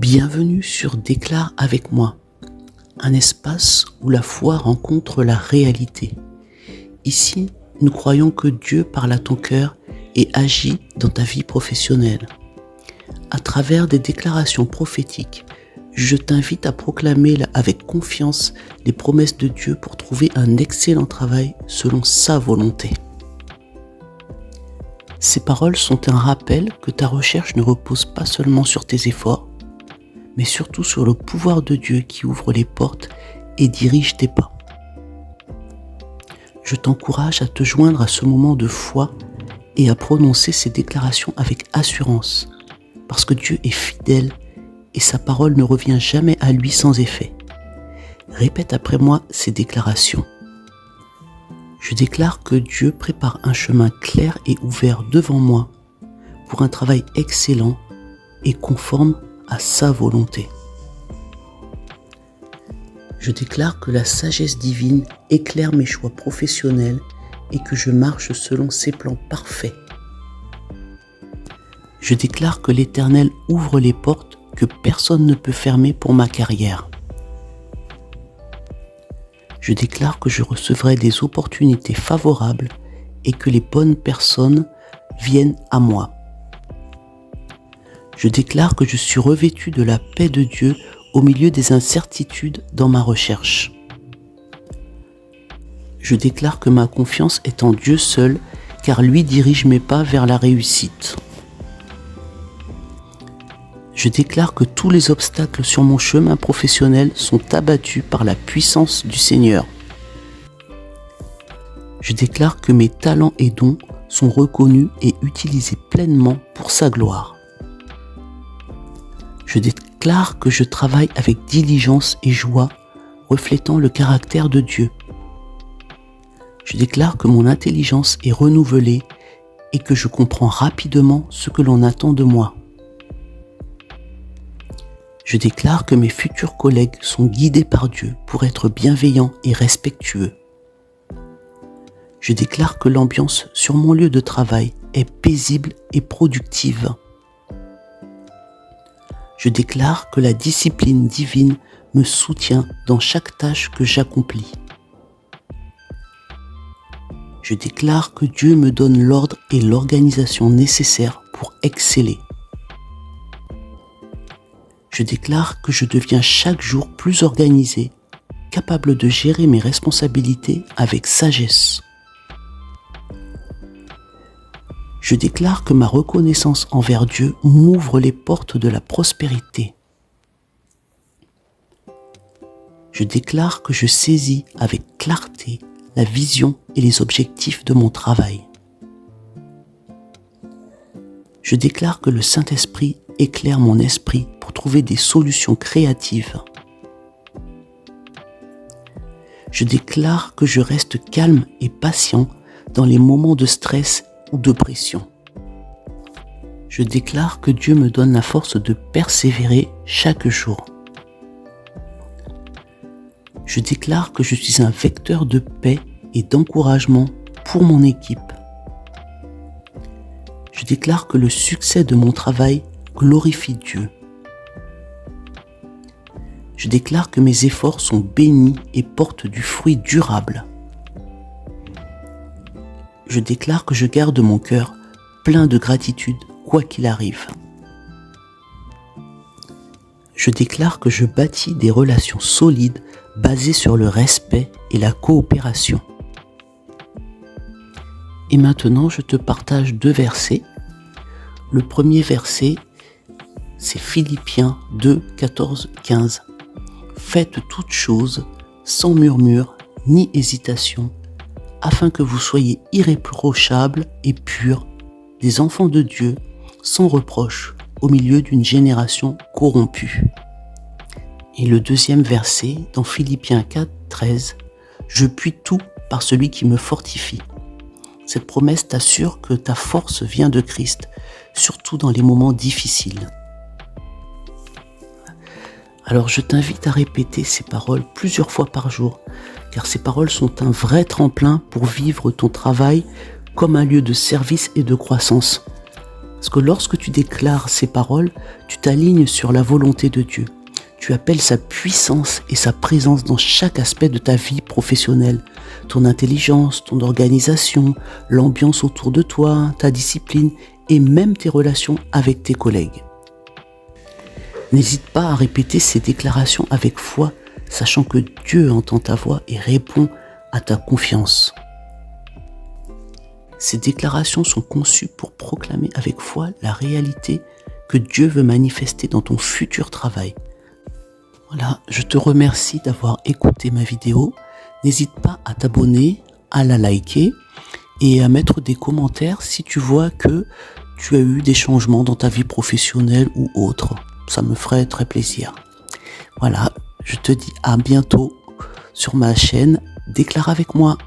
Bienvenue sur Déclare avec moi, un espace où la foi rencontre la réalité. Ici, nous croyons que Dieu parle à ton cœur et agit dans ta vie professionnelle. À travers des déclarations prophétiques, je t'invite à proclamer avec confiance les promesses de Dieu pour trouver un excellent travail selon sa volonté. Ces paroles sont un rappel que ta recherche ne repose pas seulement sur tes efforts, mais surtout sur le pouvoir de Dieu qui ouvre les portes et dirige tes pas. Je t'encourage à te joindre à ce moment de foi et à prononcer ces déclarations avec assurance, parce que Dieu est fidèle et sa parole ne revient jamais à lui sans effet. Répète après moi ces déclarations. Je déclare que Dieu prépare un chemin clair et ouvert devant moi pour un travail excellent et conforme à sa volonté. Je déclare que la sagesse divine éclaire mes choix professionnels et que je marche selon ses plans parfaits. Je déclare que l'Éternel ouvre les portes que personne ne peut fermer pour ma carrière. Je déclare que je recevrai des opportunités favorables et que les bonnes personnes viennent à moi. Je déclare que je suis revêtu de la paix de Dieu au milieu des incertitudes dans ma recherche. Je déclare que ma confiance est en Dieu seul, car lui dirige mes pas vers la réussite. Je déclare que tous les obstacles sur mon chemin professionnel sont abattus par la puissance du Seigneur. Je déclare que mes talents et dons sont reconnus et utilisés pleinement pour sa gloire. Je déclare que je travaille avec diligence et joie, reflétant le caractère de Dieu. Je déclare que mon intelligence est renouvelée et que je comprends rapidement ce que l'on attend de moi. Je déclare que mes futurs collègues sont guidés par Dieu pour être bienveillants et respectueux. Je déclare que l'ambiance sur mon lieu de travail est paisible et productive. Je déclare que la discipline divine me soutient dans chaque tâche que j'accomplis. Je déclare que Dieu me donne l'ordre et l'organisation nécessaires pour exceller. Je déclare que je deviens chaque jour plus organisé, capable de gérer mes responsabilités avec sagesse. Je déclare que ma reconnaissance envers Dieu m'ouvre les portes de la prospérité. Je déclare que je saisis avec clarté la vision et les objectifs de mon travail. Je déclare que le Saint-Esprit éclaire mon esprit pour trouver des solutions créatives. Je déclare que je reste calme et patient dans les moments de stress ou de pression. Je déclare que Dieu me donne la force de persévérer chaque jour. Je déclare que je suis un vecteur de paix et d'encouragement pour mon équipe. Je déclare que le succès de mon travail glorifie Dieu. Je déclare que mes efforts sont bénis et portent du fruit durable. Je déclare que je garde mon cœur plein de gratitude quoi qu'il arrive. Je déclare que je bâtis des relations solides basées sur le respect et la coopération. Et maintenant, je te partage 2 versets. Le premier verset, c'est Philippiens 2, 14, 15. Faites toutes choses sans murmure ni hésitation, afin que vous soyez irréprochables et purs, des enfants de Dieu, sans reproche, au milieu d'une génération corrompue. Et le deuxième verset, dans Philippiens 4, 13, je puis tout par celui qui me fortifie. Cette promesse t'assure que ta force vient de Christ, surtout dans les moments difficiles. Alors je t'invite à répéter ces paroles plusieurs fois par jour, car ces paroles sont un vrai tremplin pour vivre ton travail comme un lieu de service et de croissance. Parce que lorsque tu déclares ces paroles, tu t'alignes sur la volonté de Dieu. Tu appelles sa puissance et sa présence dans chaque aspect de ta vie professionnelle. Ton intelligence, ton organisation, l'ambiance autour de toi, ta discipline et même tes relations avec tes collègues. N'hésite pas à répéter ces déclarations avec foi, sachant que Dieu entend ta voix et répond à ta confiance. Ces déclarations sont conçues pour proclamer avec foi la réalité que Dieu veut manifester dans ton futur travail. Voilà, je te remercie d'avoir écouté ma vidéo. N'hésite pas à t'abonner, à la liker et à mettre des commentaires si tu vois que tu as eu des changements dans ta vie professionnelle ou autre. Ça me ferait très plaisir. Voilà, je te dis à bientôt sur ma chaîne Déclare avec moi.